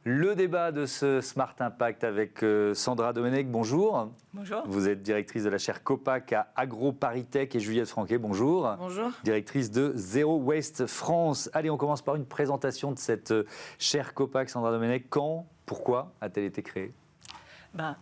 Le débat de ce Smart Impact avec Sandra Domenech, bonjour. Bonjour. Vous êtes directrice de la chaire Copac à AgroParisTech et Juliette Franquet, bonjour. Bonjour. Directrice de Zero Waste France. Allez, on commence par une présentation de cette chaire Copac, Sandra Domenech. Quand, pourquoi a-t-elle été créée ?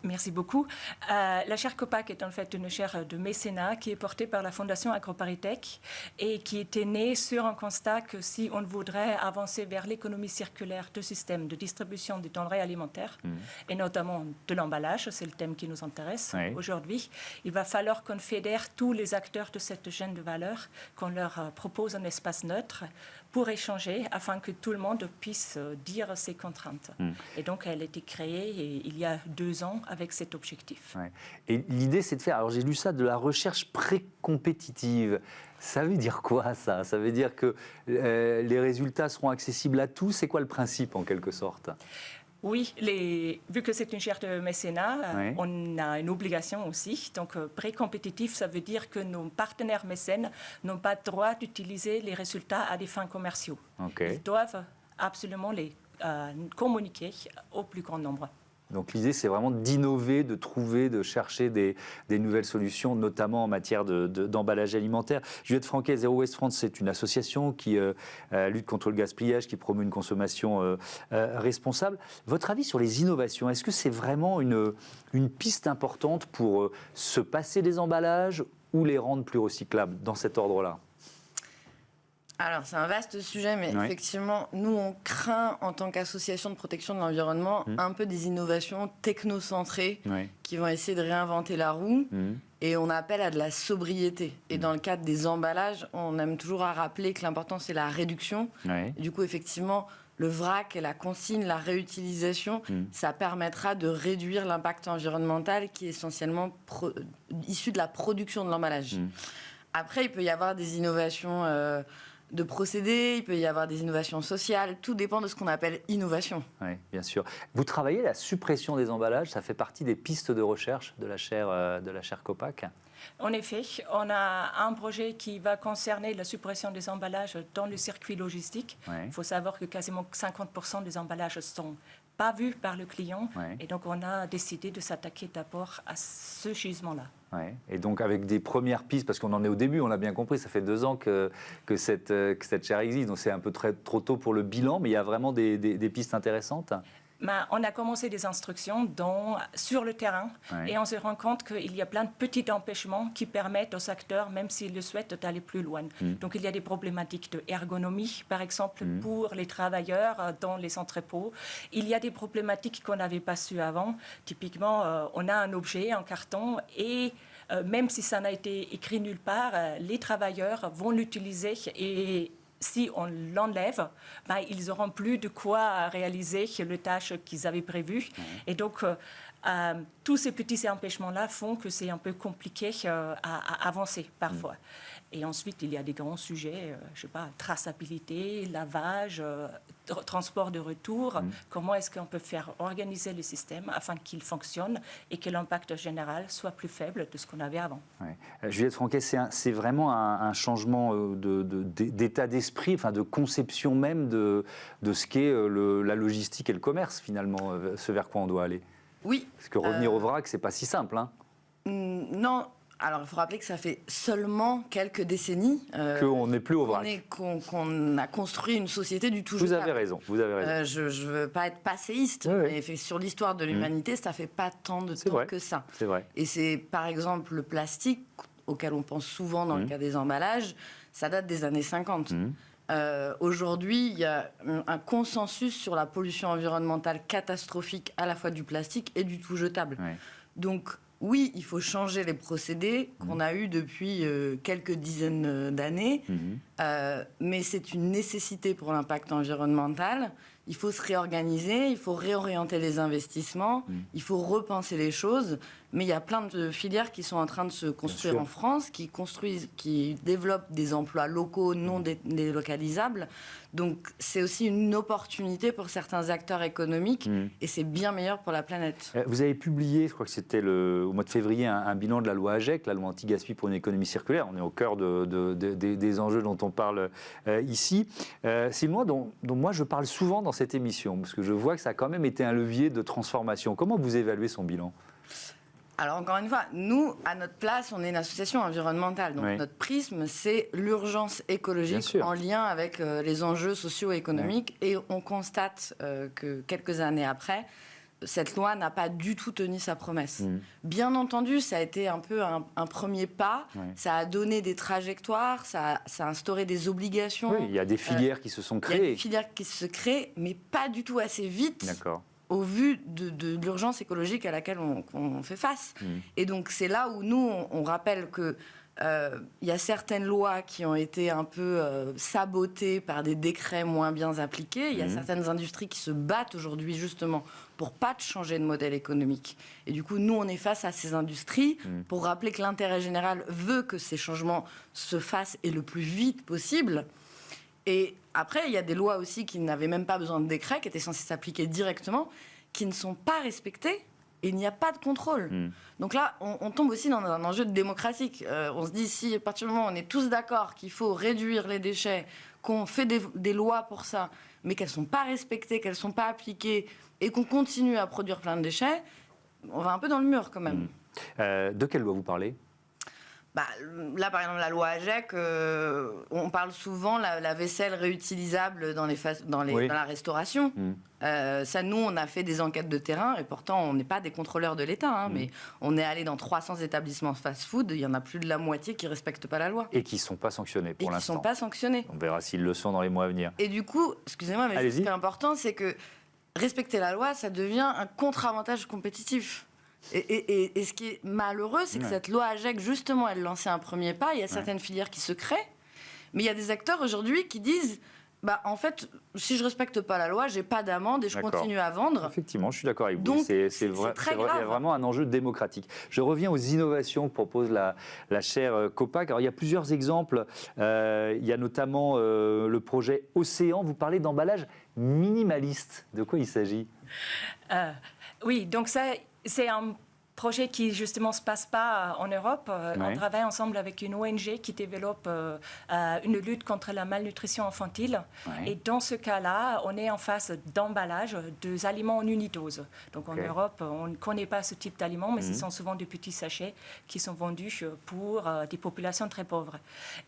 Merci beaucoup. La chaire Copac est en fait une chaire de mécénat qui est portée par la Fondation AgroParisTech et qui était née sur un constat que si on voudrait avancer vers l'économie circulaire de systèmes de distribution des denrées alimentaires, et notamment de l'emballage, c'est le thème qui nous intéresse aujourd'hui, il va falloir qu'on fédère tous les acteurs de cette chaîne de valeur, qu'on leur propose un espace neutre pour échanger afin que tout le monde puisse dire ses contraintes. Et donc, elle a été créée il y a 2 ans avec cet objectif. Ouais. Et l'idée, c'est de faire, alors j'ai lu ça, de la recherche pré-compétitive. Ça veut dire quoi, ça ? Ça veut dire que les résultats seront accessibles à tous ? C'est quoi le principe, en quelque sorte ? Oui, vu que c'est une chaire de mécénat, on a une obligation aussi. Donc, pré-compétitif, ça veut dire que nos partenaires mécènes n'ont pas le droit d'utiliser les résultats à des fins commerciaux. Ils doivent absolument les communiquer au plus grand nombre. Donc l'idée, c'est vraiment d'innover, de trouver, de chercher des nouvelles solutions, notamment en matière d'emballage alimentaire. Juliette Franquet, Zero Waste France, c'est une association qui lutte contre le gaspillage, qui promeut une consommation responsable. Votre avis sur les innovations, est-ce que c'est vraiment une piste importante pour se passer des emballages ou les rendre plus recyclables, dans cet ordre-là ? Alors, c'est un vaste sujet, mais effectivement, nous, on craint, en tant qu'association de protection de l'environnement, un peu des innovations technocentrées qui vont essayer de réinventer la roue, et on appelle à de la sobriété. Et dans le cadre des emballages, on aime toujours à rappeler que l'important, c'est la réduction. Et du coup, effectivement, le vrac, la consigne, la réutilisation, ça permettra de réduire l'impact environnemental qui est essentiellement issu de la production de l'emballage. Après, il peut y avoir des innovations de procédés, il peut y avoir des innovations sociales, tout dépend de ce qu'on appelle innovation. Oui, bien sûr. Vous travaillez la suppression des emballages, ça fait partie des pistes de recherche de la chaire Copac ? En effet, on a un projet qui va concerner la suppression des emballages dans le circuit logistique. Il faut savoir que quasiment 50% des emballages ne sont pas vus par le client. Et donc, on a décidé de s'attaquer d'abord à ce gisement-là. Et donc, avec des premières pistes, parce qu'on en est au début, on l'a bien compris, ça fait 2 ans que cette chaire existe, donc c'est un peu trop tôt pour le bilan, mais il y a vraiment des pistes intéressantes. On a commencé des instructions sur le terrain et on se rend compte qu'il y a plein de petits empêchements qui permettent aux acteurs, même s'ils le souhaitent, d'aller plus loin. Donc il y a des problématiques d'ergonomie, par exemple, pour les travailleurs dans les entrepôts. Il y a des problématiques qu'on n'avait pas su avant. Typiquement, on a un objet, un carton, et même si ça n'a été écrit nulle part, les travailleurs vont l'utiliser et si on l'enlève, ils n'auront plus de quoi réaliser les tâches qu'ils avaient prévues. Et donc, tous ces petits empêchements-là font que c'est un peu compliqué à avancer parfois. Et ensuite, il y a des grands sujets, traçabilité, lavage, transport de retour. Comment est-ce qu'on peut faire organiser le système afin qu'il fonctionne et que l'impact général soit plus faible de ce qu'on avait avant. Juliette Franquet, c'est vraiment un changement d'état d'esprit, enfin de conception même de ce qu'est la logistique et le commerce, finalement, ce vers quoi on doit aller. Oui. Parce que revenir au vrac, c'est pas si simple, hein. Non. Alors, il faut rappeler que ça fait seulement quelques décennies qu'on n'est plus au vrac. Qu'on a construit une société du tout jetable. Vous avez raison. Je ne veux pas être passéiste, mais sur l'histoire de l'humanité, ça ne fait pas tant de temps que ça. C'est vrai. Et c'est, par exemple, le plastique, auquel on pense souvent dans le cas des emballages, ça date des années 50. Aujourd'hui, il y a un consensus sur la pollution environnementale catastrophique à la fois du plastique et du tout jetable. Donc, oui, il faut changer les procédés qu'on a eus depuis quelques dizaines d'années, mais c'est une nécessité pour l'impact environnemental. Il faut se réorganiser, il faut réorienter les investissements, il faut repenser les choses, Mais il y a plein de filières qui sont en train de se construire en France, qui développent des emplois locaux non délocalisables. Donc c'est aussi une opportunité pour certains acteurs économiques et c'est bien meilleur pour la planète. Vous avez publié, je crois que c'était au mois de février, un bilan de la loi AGEC, la loi anti-gaspi pour une économie circulaire. On est au cœur des enjeux dont on parle ici. C'est une loi dont moi je parle souvent dans cette émission, parce que je vois que ça a quand même été un levier de transformation. Comment vous évaluez son bilan ? Alors encore une fois, nous, à notre place, on est une association environnementale. Donc notre prisme, c'est l'urgence écologique en lien avec les enjeux socio-économiques. Et on constate que quelques années après, cette loi n'a pas du tout tenu sa promesse. Bien entendu, ça a été un peu un premier pas. Ça a donné des trajectoires, ça a instauré des obligations. Oui, il y a des filières qui se sont créées. Il y a des filières qui se créent, mais pas du tout assez vite. D'accord. Au vu de l'urgence écologique à laquelle on fait face. Et donc c'est là où nous, on rappelle que il y a certaines lois qui ont été un peu sabotées par des décrets moins bien appliqués. Il y a certaines industries qui se battent aujourd'hui justement pour pas changer de modèle économique. Et du coup, nous, on est face à ces industries pour rappeler que l'intérêt général veut que ces changements se fassent et le plus vite possible. Et après, il y a des lois aussi qui n'avaient même pas besoin de décret, qui étaient censées s'appliquer directement, qui ne sont pas respectées et il n'y a pas de contrôle. Donc là, on tombe aussi dans un enjeu démocratique. On se dit, si à partir du moment où on est tous d'accord qu'il faut réduire les déchets, qu'on fait des lois pour ça, mais qu'elles ne sont pas respectées, qu'elles ne sont pas appliquées et qu'on continue à produire plein de déchets, on va un peu dans le mur quand même. De quelle loi vous parlez ? Là, par exemple, la loi AGEC, on parle souvent la vaisselle réutilisable dans la restauration. Ça, nous, on a fait des enquêtes de terrain et pourtant, on n'est pas des contrôleurs de l'État, mais on est allé dans 300 établissements fast-food. Il y en a plus de la moitié qui ne respectent pas la loi. Et qui ne sont pas sanctionnés pour l'instant. Qui ne sont pas sanctionnés. On verra s'ils le sont dans les mois à venir. Et du coup, excusez-moi, mais ce qui est important, c'est que respecter la loi, ça devient un contre-avantage compétitif. Et ce qui est malheureux, c'est que cette loi AGEC, justement, elle lançait un premier pas. Il y a certaines filières qui se créent, mais il y a des acteurs aujourd'hui qui disent en fait, si je ne respecte pas la loi, je n'ai pas d'amende et je continue à vendre. Effectivement, je suis d'accord avec vous. Donc, c'est très grave. Il y a vraiment un enjeu démocratique. Je reviens aux innovations que propose la chaire Copac. Alors, il y a plusieurs exemples. Il y a notamment le projet Océan. Vous parlez d'emballage minimaliste. De quoi il s'agit ? Oui, donc ça... C'est un projet qui, justement, ne se passe pas en Europe. On travaille ensemble avec une ONG qui développe une lutte contre la malnutrition infantile. Et dans ce cas-là, on est en phase d'emballage des aliments en unidose. Donc en Europe, on ne connaît pas ce type d'aliments, mais ce sont souvent des petits sachets qui sont vendus pour des populations très pauvres.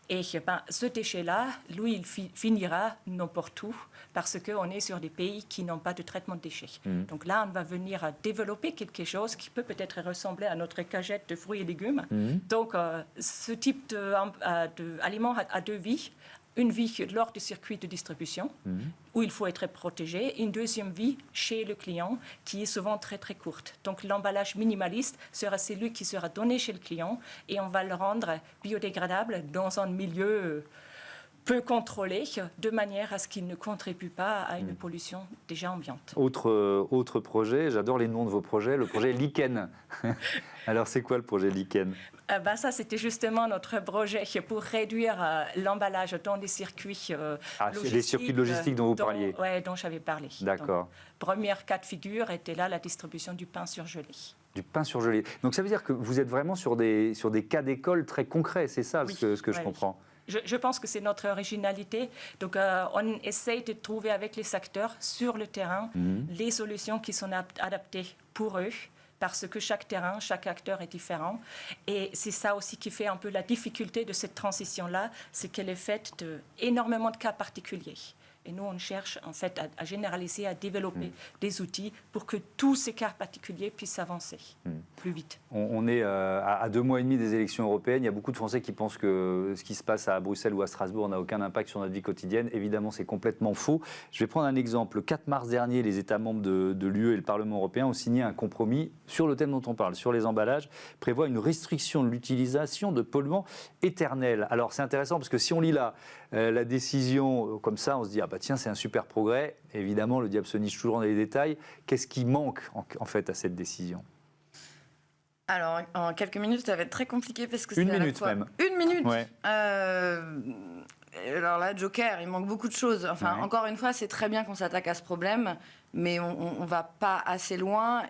Et ce déchet-là, lui, il finira n'importe où parce qu'on est sur des pays qui n'ont pas de traitement de déchets. Donc là, on va venir développer quelque chose qui peut-être ressembler à notre cagette de fruits et légumes. Donc, ce type d'aliment a deux vies. Une vie lors du circuit de distribution, où il faut être protégé. Une deuxième vie chez le client, qui est souvent très, très courte. Donc, l'emballage minimaliste sera celui qui sera donné chez le client et on va le rendre biodégradable dans un milieu peu contrôlé, de manière à ce qu'il ne contribue pas à une pollution déjà ambiante. Autre projet, j'adore les noms de vos projets, le projet Lichen. Alors, c'est quoi le projet Lichen ? Ça, c'était justement notre projet pour réduire l'emballage dans les circuits logistiques. Les circuits de logistique dont vous parliez. Oui, dont j'avais parlé. D'accord. Donc, première cas de figure était là la distribution du pain surgelé. Du pain surgelé. Donc, ça veut dire que vous êtes vraiment sur des cas d'école très concrets, c'est ça ce que je comprends. Je pense que c'est notre originalité. Donc, on essaye de trouver avec les acteurs sur le terrain les solutions qui sont adaptées pour eux, parce que chaque terrain, chaque acteur est différent. Et c'est ça aussi qui fait un peu la difficulté de cette transition-là, c'est qu'elle est faite d'énormément de cas particuliers. Et nous, on cherche en fait à généraliser, à développer des outils pour que tous ces cas particuliers puissent avancer plus vite. On est à 2 mois et demi des élections européennes. Il y a beaucoup de Français qui pensent que ce qui se passe à Bruxelles ou à Strasbourg n'a aucun impact sur notre vie quotidienne. Évidemment, c'est complètement faux. Je vais prendre un exemple. Le 4 mars dernier, les États membres de l'UE et le Parlement européen ont signé un compromis sur le thème dont on parle, sur les emballages, prévoit une restriction de l'utilisation de polluants éternels. Alors, c'est intéressant parce que si on lit là la décision comme ça, on se dit tiens, c'est un super progrès. Évidemment, le diable se niche toujours dans les détails. Qu'est-ce qui manque en fait à cette décision ? Alors, en quelques minutes, ça va être très compliqué parce que c'est Une à la minute fois... même. Une minute Ouais. Alors là, Joker, il manque beaucoup de choses. Enfin, Ouais. encore une fois, c'est très bien qu'on s'attaque à ce problème, mais on ne va pas assez loin.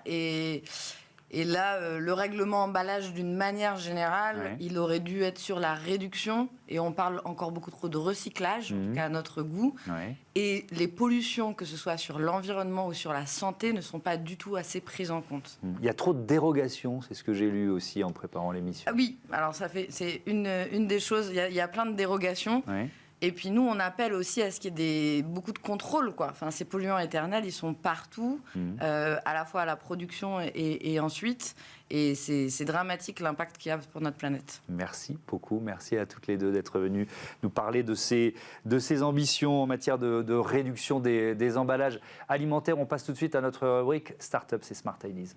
Et là, le règlement emballage, d'une manière générale, Ouais. il aurait dû être sur la réduction. Et on parle encore beaucoup trop de recyclage, en tout cas à notre goût. Ouais. Et les pollutions, que ce soit sur l'environnement ou sur la santé, ne sont pas du tout assez prises en compte. Il y a trop de dérogations, c'est ce que j'ai lu aussi en préparant l'émission. Ah oui, alors c'est une des choses. Il y a plein de dérogations. Ouais. Et puis nous, on appelle aussi à ce qu'il y ait beaucoup de contrôle, quoi. Enfin, ces polluants éternels, ils sont partout, à la fois à la production et ensuite. Et c'est dramatique l'impact qu'il y a pour notre planète. Merci beaucoup, merci à toutes les deux d'être venues nous parler de ces ambitions en matière de réduction des emballages alimentaires. On passe tout de suite à notre rubrique Startups et Smart Ideas.